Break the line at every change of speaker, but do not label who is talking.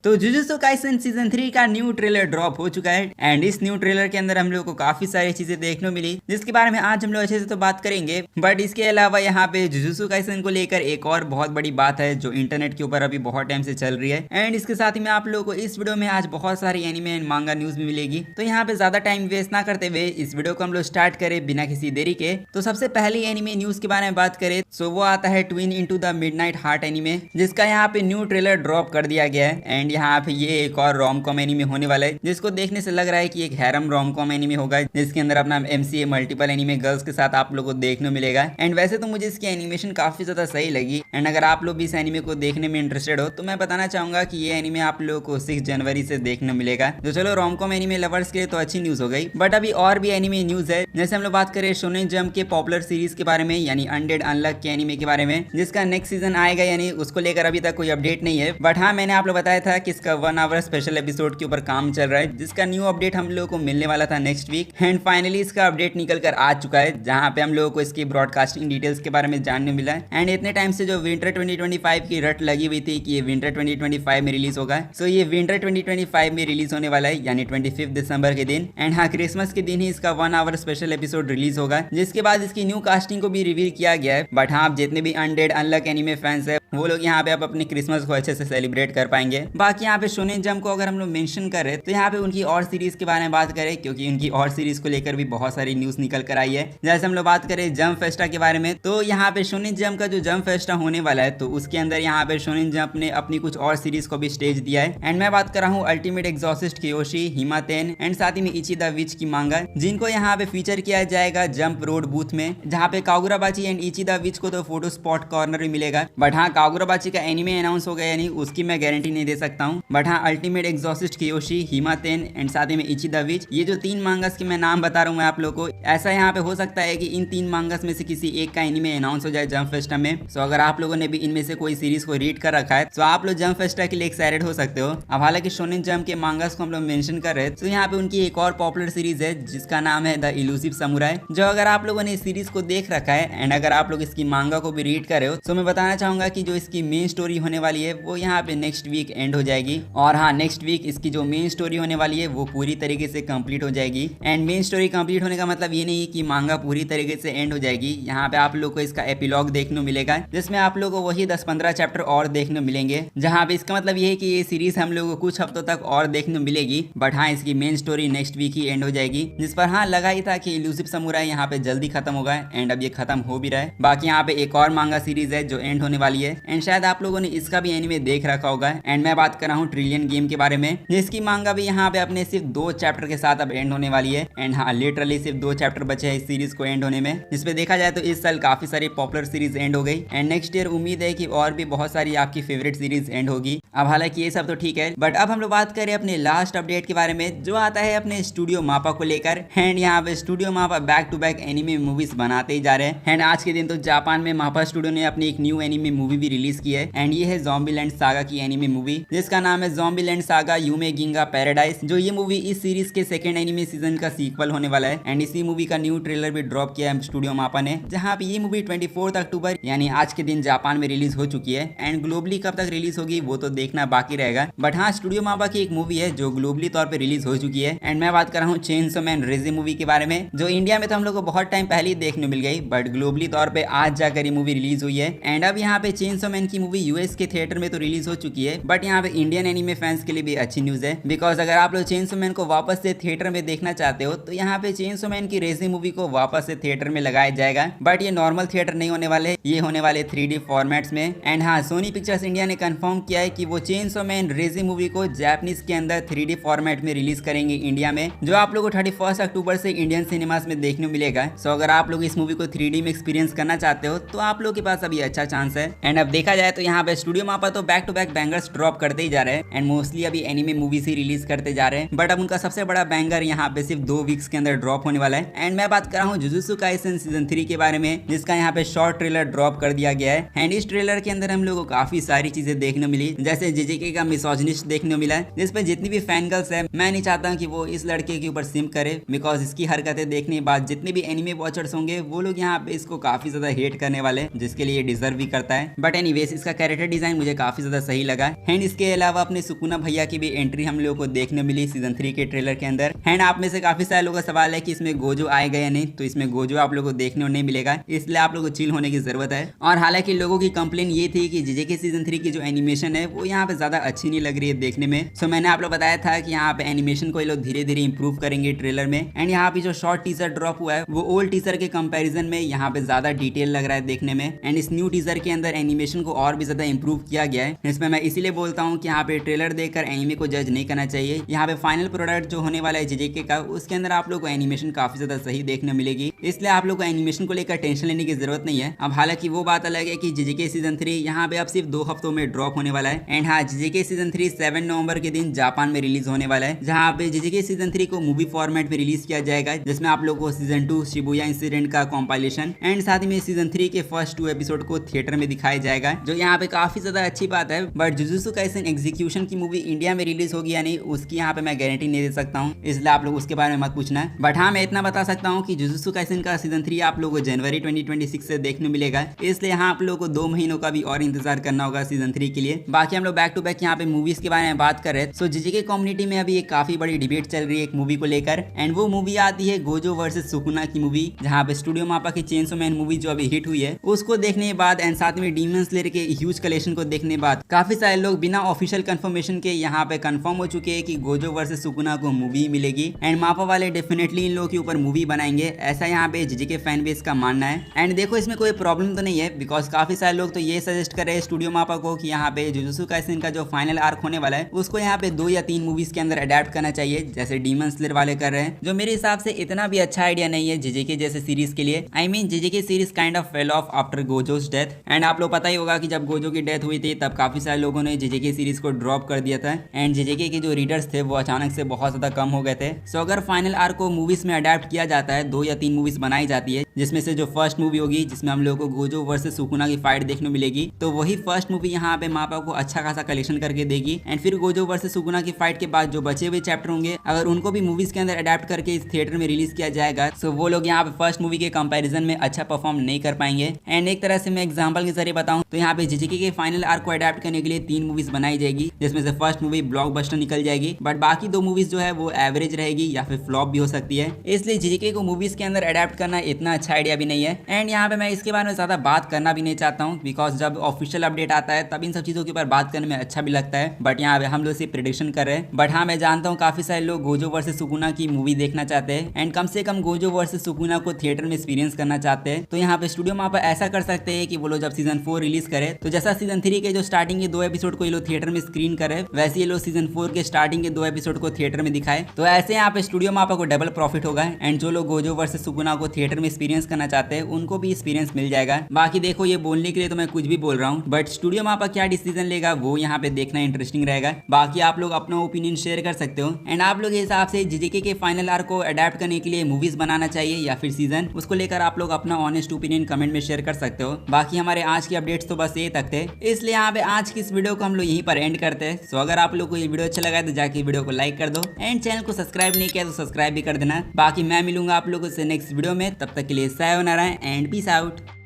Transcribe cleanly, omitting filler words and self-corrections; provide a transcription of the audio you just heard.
तो jujutsu Kaisen season 3 का new trailer drop हो चुका है एंड इस न्यू ट्रेलर के अंदर हम लोग को काफी सारी चीजें देखने को मिली जिसके बारे में आज हम लोग अच्छे से तो बात करेंगे। बट इसके अलावा यहाँ पे जुजुत्सु काइसेन को लेकर एक और बहुत बड़ी बात है जो इंटरनेट के ऊपर अभी बहुत टाइम से चल रही है एंड इसके साथ ही में आप लोगों को इस वीडियो में आज बहुत सारी एनिमे एंड मांगा न्यूज भी मिलेगी। तो यहाँ पे ज्यादा टाइम वेस्ट ना करते हुए इस वीडियो को हम लोग स्टार्ट करें बिना किसी देरी के। तो सबसे पहले एनिमे न्यूज के बारे में बात करें सो वो आता है twin into the midnight heart anime जिसका यहाँ पे न्यू ट्रेलर ड्रॉप कर दिया गया है एंड यहाँ पे ये एक और रोम कॉम एनीमे होने वाला है जिसको देखने से लग रहा है कि एक हैरम रोम कॉम एनीमे होगा जिसके अंदर अपना एमसीए मल्टीपल एनीमे गर्ल्स के साथ आप लोगों को देखने मिलेगा। एंड वैसे तो मुझे इसकी एनिमेशन काफी ज्यादा सही लगी एंड अगर आप लोग भी इस एनीमे को देखने में इंटरेस्टेड हो तो मैं बताना चाहूंगा कि ये एनीमे आप लोगों को 6 जनवरी से देखने मिलेगा। तो चलो रोम कॉम एनीमे लवर्स के लिए तो अच्छी न्यूज हो गई। बट अभी और भी एनीमे न्यूज है जैसे हम लोग बात करें शोनेन जंप के पॉपुलर सीरीज के बारे में यानी अनडेड अनलक के एनीमे के बारे में जिसका नेक्स्ट सीजन आएगा यानी उसको लेकर अभी तक कोई अपडेट नहीं है। बट हाँ मैंने आप लोग बताया था कि इसका 1 आवर स्पेशल एपिसोड के ऊपर काम चल रहा है जिसका न्यू अपडेट हम लोगों को मिलने वाला था नेक्स्ट वीक एंड फाइनली इसका अपडेट निकल कर आ चुका है जहां पे हम लोगों को इसकी ब्रॉडकास्टिंग डिटेल्स के बारे में जानने मिला है। एंड इतने टाइम से जो विंटर 2025 की रट लगी हुई थी कि ये विंटर 2025 में रिलीज होगा सो ये विंटर 2025 में रिलीज होने वाला है यानी 25 दिसंबर के दिन एंड हाँ क्रिसमस के दिन ही इसका 1 आवर स्पेशल एपिसोड रिलीज होगा जिसके बाद इसकी न्यू कास्टिंग को भी रिवील किया गया है। बट हाँ जितने भी अनडेड अनलक एनीमे फैंस है वो लोग यहाँ पे अब अपने क्रिसमस को अच्छे से सेलिब्रेट कर पाएंगे। बाकी यहाँ पे शोनेन जंप को अगर हम लोग मेंशन करें तो यहाँ पे उनकी और सीरीज के बारे में बात करें क्योंकि उनकी और सीरीज को लेकर भी बहुत सारी न्यूज निकल कर आई है। जैसे हम लोग बात करें जंप फेस्टा के बारे में तो यहाँ पे शोनेन जंप का जो जंप फेस्टा होने वाला है तो उसके अंदर यहाँ पे शोनेन जंप ने अपनी कुछ और सीरीज को भी स्टेज दिया है एंड मैं बात कर रहा हूँ अल्टीमेट एग्जॉसिस्ट कियोशी हिमातेन एंड साथ ही में इची द विच की मांगा जिनको यहाँ पे फीचर किया जाएगा जंप रोड बूथ में जहाँ पे कागुराबाची एंड इची द विच को तो फोटो स्पॉट कॉर्नर भी मिलेगा। बट हाँ कागुराबाची का एनीमे अनाउंस हो गया यानी उसकी मैं गारंटी नहीं दे सकता हूँ। बट हाँ अल्टीमेट एग्जॉसिस्ट कियोशी हिमातेन एंड साथ ही में इची द विच ये जो 3 मांगस के मैं नाम बता रहा हूँ मैं आप लोग को ऐसा यहाँ पे हो सकता है कि इन 3 मांगस में से किसी एक का एनीमे अनाउंस हो जाए जंप फेस्टा में। सो अगर आप लोगों ने भी इनमें से कोई सीरीज को रीड कर रखा है तो आप लोग जंप फेस्टा के लिए एक्साइटेड हो सकते हो। अब हालांकि शोनेन जंप के मांगस को हम लोग मेंशन कर रहे हैं तो यहाँ पे उनकी एक और पॉपुलर सीरीज है जिसका नाम है द इलूसिव समुराई जो अगर आप लोगों ने इस सीरीज को देख रखा है एंड अगर आप लोग इसकी मांगा को भी रीड कर रहे हो तो मैं बताना चाहूंगा कि जो इसकी मेन स्टोरी होने वाली है वो यहाँ पे नेक्स्ट वीक एंड हो जाएगी। और हाँ नेक्स्ट वीक इसकी जो मेन स्टोरी होने वाली है वो पूरी तरीके से कंप्लीट हो जाएगी एंड मेन स्टोरी कंप्लीट होने का मतलब ये नहीं कि मांगा पूरी तरीके से एंड हो जाएगी। यहाँ पे आप लोग को इसका एपिलॉग देखने को मिलेगा जिसमें आप लोग को वही 10-15 चैप्टर और देखने को मिलेंगे जहाँ पे इसका मतलब ये है कि ये सीरीज हम लोग को कुछ हफ्तों तक और देखने को मिलेगी। बट हाँ इसकी मेन स्टोरी नेक्स्ट वीक ही एंड हो जाएगी जिस पर हाँ लगा ही था कि इलूसिव समुराई यहाँ पे जल्दी खत्म होगा एंड अब ये खत्म हो भी रहा है। बाकी यहाँ पे एक और मांगा सीरीज है जो एंड होने वाली है एंड शायद आप लोगों ने इसका भी एनीमे देख रखा होगा एंड मैं बात कर रहा हूँ ट्रिलियन गेम के बारे में जिसकी मांगा भी यहाँ पे अपने सिर्फ 2 चैप्टर के साथ अब एंड होने वाली है एंड हाँ लिटरली सिर्फ 2 चैप्टर बचे हैं इस सीरीज को एंड होने में। जिसपे देखा जाए तो इस साल काफी सारी पॉपुलर सीरीज एंड हो गई एंड नेक्स्ट ईयर उम्मीद है कि और भी बहुत सारी आपकी फेवरेट सीरीज एंड होगी। अब हालांकि ये सब तो ठीक है बट अब हम लोग बात करें अपने लास्ट अपडेट के बारे में जो आता है अपने स्टूडियो मापा को लेकर एंड यहाँ पे studio MAPPA back to back anime movies बनाते ही जा रहे हैं एंड आज के दिन तो जापान में मापा स्टूडियो ने अपनी एक न्यू एनीमे मूवी भी रिलीज की है एंड ये है ज़ॉम्बीलैंड सागा की एनीमे मूवी जिसका नाम है ज़ॉम्बीलैंड सागा यूमे गिंगा पैराडाइज जो ये मूवी इस सीरीज के सेकंड एनीमे सीजन का सीक्वल होने वाला है एंड इसी मूवी का न्यू ट्रेलर भी ड्रॉप किया है स्टूडियो मापा ने जहाँ पे ये मूवी 24 अक्टूबर यानी आज के दिन जापान में रिलीज हो चुकी है एंड ग्लोबली कब तक रिलीज होगी वो तो देखना बाकी रहेगा। बट हाँ स्टूडियो मापा की एक मूवी है जो ग्लोबली तौर पर रिलीज हो चुकी है एंड मैं बात कर रहा हूँ चेनसो मैन रेज़े मूवी के बारे में जो इंडिया में तो हम लोग को बहुत टाइम पहले ही देखने मिल गई बट ग्लोबली तौर पर आज जाकर ये मूवी रिलीज हुई है एंड अब यहाँ पे चेनसो मैन की मूवी यूएस के थिएटर में तो रिलीज हो चुकी है बट यहाँ पे इंडियन एनीमे फैंस के लिए भी अच्छी न्यूज है बिकॉज अगर आप लोग चेनसो मैन को वापस से थिएटर में देखना चाहते हो तो यहाँ पे चेनसो मैन की रेज़े मूवी को वापस से थिएटर में लगाया जाएगा। बट ये नॉर्मल थिएटर नहीं होने वाले ये होने वाले 3D फॉर्मेट्स में एंड हाँ सोनी पिक्चर्स इंडिया ने कंफर्म किया है कि वो चेनसो मैन रेज़े मूवी को जापानीज के अंदर 3D फॉर्मेट में रिलीज करेंगे इंडिया में जो आप लोग को 31 अक्टूबर से इंडियन सिनेमास में देखने को मिलेगा। सो अगर आप लोग इस मूवी को 3D में एक्सपीरियंस करना चाहते हो तो आप लोग के पास अभी अच्छा चांस है। एंड अब देखा जाए तो यहाँ पे स्टूडियो मापा तो back to back bangers drop करते ही जा रहे हैं एंड मोस्टली अभी एनीमे मूवीज ही रिलीज करते जा रहे हैं। बट अब उनका सबसे बड़ा बैंगर यहाँ पे सिर्फ 2 वीक्स के अंदर ड्रॉप होने वाला है एंड मैं बात कर रहा हूँ जुजुत्सु काइसेन सीजन 3 के बारे में जिसका यहाँ पे शॉर्ट ट्रेलर ड्रॉप कर दिया गया है एंड इस ट्रेलर के अंदर हम लोगों को काफी सारी चीजें देखने मिली जैसे जेजेके का मिसोजिनिस्ट देखने को मिला है जिसपे जितनी भी फैन गर्ल्स है मैं नहीं चाहता कि वो इस लड़के के ऊपर सिम करे बिकॉज इसकी हरकतें देखने के बाद जितने भी एनीमे वॉचर्स होंगे वो लोग यहाँ पे इसको काफी ज्यादा हेट करने वाले जिसके लिए डिजर्व भी करता है। बट एनीवेज इसका कैरेक्टर डिजाइन मुझे काफी ज्यादा सही लगा एंड इसके इसके अलावा अपने सुकुना भैया की भी एंट्री हम लोगों को देखने मिली सीजन 3 के ट्रेलर के अंदर। एंड आप में से काफी सारे लोगों का सवाल है कि इसमें गोजो आएगा या नहीं, तो इसमें गोजो आप लोगों को देखने को नहीं मिलेगा, इसलिए आप लोगों को चिल होने की जरूरत है। और हालांकि लोगों की कंप्लेन ये थी कि जेजेके सीजन 3 की जो एनिमेशन है वो यहाँ पे ज्यादा अच्छी नहीं लग रही है देखने में। सो मैंने आप लोग बताया था कि यहाँ पे एनिमेशन को ये लोग धीरे धीरे इंप्रूव करेंगे ट्रेलर में। एंड यहाँ पे जो शॉर्ट टीजर ड्रॉप हुआ है वो ओल्ड टीजर के कंपैरिजन में यहाँ पे ज्यादा डिटेल लग रहा है देखने में। एंड इस न्यू टीजर के अंदर एनिमेशन को और भी ज्यादा इंप्रूव किया गया है। इसमें मैं इसीलिए बोलता हूँ कि यहाँ पे ट्रेलर देखकर एनिमे को जज नहीं करना चाहिए। यहाँ पे फाइनल प्रोडक्ट जो होने वाला है जेजेके का, उसके अंदर आप लोग को एनिमेशन काफी ज्यादा सही देखने मिलेगी, इसलिए आप लोग को एनिमेशन को लेकर टेंशन लेने की जरूरत नहीं है। अब हालांकि वो बात अलग है कि जेजेके सीजन 3 यहाँ पे अब सिर्फ 2 हफ्तों में ड्रॉप होने वाला है। एंड हाँ, जेजेके सीजन 3 7 नवंबर के दिन जापान में रिलीज होने वाला है, जहाँ पे जेजेके सीजन 3 को मूवी फॉर्मेट में रिलीज किया जाएगा, जिसमें आप लोग को सीजन 2 शिबुया इंसिडेंट का कॉम्पाइलेशन एंड साथ में सीजन 3 के फर्स्ट 2 एपिसोड को थिएटर में दिखाया जाएगा, जो यहाँ पे काफी ज्यादा अच्छी बात है। बट जुजुत्सु काइसेन एग्जीक्यूशन की मूवी इंडिया में रिलीज होगी या नहीं, उसकी यहाँ पे मैं गारंटी नहीं दे सकता हूँ, इसलिए आप लोग उसके बारे में मत पूछना। बट हाँ, मैं इतना बता सकता हूँ कि जुजुत्सु काइसेन का सीजन 3 आप लोगों को जनवरी 2026 से देखने मिलेगा, इसलिए यहाँ आप लोगों को 2 महीनों का भी और इंतजार करना होगा सीजन 3 के लिए। बाकी हम लोग बैक टू बैक यहाँ पे मूवीज के बारे में बात कर रहे हैं। सो जेजेके कम्युनिटी में अभी एक काफी बड़ी डिबेट चल रही है एक मूवी को लेकर, एंड वो मूवी आती है गोजो वर्सेस सुकुना की मूवी, जहाँ पे स्टूडियो मापा की चेंसो मैन मूवी जो अभी हिट हुई है उसको देखने के बाद एंड साथ में डीमन स्लेयर के ह्यूज कलेक्शन को देखने के बाद काफी सारे लोग बिना ऑफिशियल कंफर्मेशन के यहाँ पे कंफर्म हो चुके हैं कि गोजो वर्सेस सुकुना को मूवी मिलेगी। एंड मापा वाले डेफिनेटली इन लोगों के ऊपर मूवी बनाएंगे, ऐसा यहाँ पे जेजेके फैन बेस का मानना है। एंड देखो, इसमें कोई प्रॉब्लम तो नहीं है, बिकॉज काफी सारे लोग तो ये सजेस्ट कर रहे हैं स्टूडियो मापा को कि यहाँ पे जुजुत्सु काइसेन का जो फाइनल आर्क होने वाला है उसको यहाँ पे 2 या 3 मूवीज के अंदर अडेप्ट करना चाहिए, जैसे डीमन स्लेयर वाले कर रहे हैं, जो मेरे हिसाब से इतना भी अच्छा आइडिया नहीं है जेजेके जैसे सीरीज के लिए। I mean JJK series kind of fell off after Gojo's death. And आप लोग पता ही होगा कि जब गोजो की डेथ हुई थी तब काफी सारे लोगों ने जेजेके सीरीज को ड्रॉप कर दिया था, एंड जेजेके के जो रीडर्स थे वो अचानक से बहुत ज्यादा कम हो गए थे। सो अगर फाइनल आर्क को मूवीज में अडेप्ट किया जाता है, 2 या 3 मूवीज बनाई जाती है, जिसमें से जो फर्स्ट मूवी होगी जिसमें हम लोगों को गोजो वर्सेस सुकुना की फाइट देखने मिलेगी, तो वही फर्स्ट मूवी यहाँ पे मापा को अच्छा खासा कलेक्शन करके देगी। एंड फिर गोजो वर्सेस सुकुना की फाइट के बाद जो बचे हुए चैप्टर होंगे, अगर उनको भी मूवीज के अंदर अडेप्ट करके इस थिएटर में रिलीज किया जाएगा, तो वो लोग यहाँ पे फर्स्ट मूवी के कंपैरिजन में अच्छा परफॉर्म नहीं कर पाएंगे। एंड एक तरह से मैं एग्जांपल के जरिए बताऊं तो यहाँ पे जेजेके के फाइनल आर्क को अडेप्ट करने के लिए 3 मूवीज बनाई जाएगी, जिसमें से फर्स्ट मूवी ब्लॉकबस्टर निकल जाएगी, बट बाकी 2 मूवीज जो है वो एवरेज रहेगी या फिर फ्लॉप भी हो सकती है। इसलिए जेजेके को मूवीज के अंदर अडेप्ट करना इतना अच्छा आइडिया भी नहीं है। एंड यहाँ पे मैं इसके बारे में ज्यादा बात करना भी नहीं चाहता हूँ, बिकॉज जब ऑफिशियल अपडेट आता है तब इन सब चीजों के ऊपर बात करने में अच्छा भी लगता है। बट यहाँ पे हम लोग सिर्फ प्रेडिक्शन कर रहे हैं। बट हाँ, मैं जानता हूँ काफी सारे लोग गोजो वर्सेस सुकुना की मूवी देखना चाहते हैं, एंड कम से कम गोजो वर्सेस सुकुना को थिएटर में एक्सपीरियंस करना चाहते हैं। तो यहाँ पे स्टूडियो मापा ऐसा कर सकते हैं कि वो लोग जब सीजन 4 रिलीज करे, तो जैसा सीजन 3 के जो स्टार्टिंग के 2 एपिसोड को ये लोग थिएटर में स्क्रीन करे, वैसे ये लोग सीजन 4 के स्टार्टिंग के 2 एपिसोड को थिएटर में दिखाए, तो ऐसे यहाँ पे स्टूडियो मापा को डबल प्रॉफिट होगा। एंड जो लोग गोजो वर्सेस सुकुना को थिएटर में एक्सपीरियंस करना चाहते हैं उनको भी एक्सपीरियंस मिल जाएगा। बाकी देखो, ये बोलने के लिए तो मैं कुछ भी बोल रहा हूँ, बट स्टूडियो मापा क्या डिसीजन लेगा वो यहाँ पे देखना इंटरेस्टिंग रहेगा। बाकी आप लोग अपना ओपिनियन शेयर कर सकते हो। एंड आप लोग के हिसाब से जेजेके के फाइनल आर्क को अडेप्ट करने के लिए मूवीज बनाना चाहिए या फिर सीजन, उसको लेकर आप लोग अपना ऑनेस्ट ओपिनियन कमेंट में शेयर कर सकते हो। बाकी हमारे आज की अपडेट्स तो बस ये तक थे, इसलिए यहाँ पे आज की इस वीडियो को हम लोग यहीं पर एंड करते हैं। सो अगर आप लोग को ये वीडियो अच्छा लगा तो जाके वीडियो को लाइक कर दो, एंड चैनल को सब्सक्राइब नहीं किया तो सब्सक्राइब भी कर देना। बाकी मैं मिलूंगा आप लोगों से नेक्स्ट वीडियो में, तब तक के लिए सायोनारा एंड पीस आउट।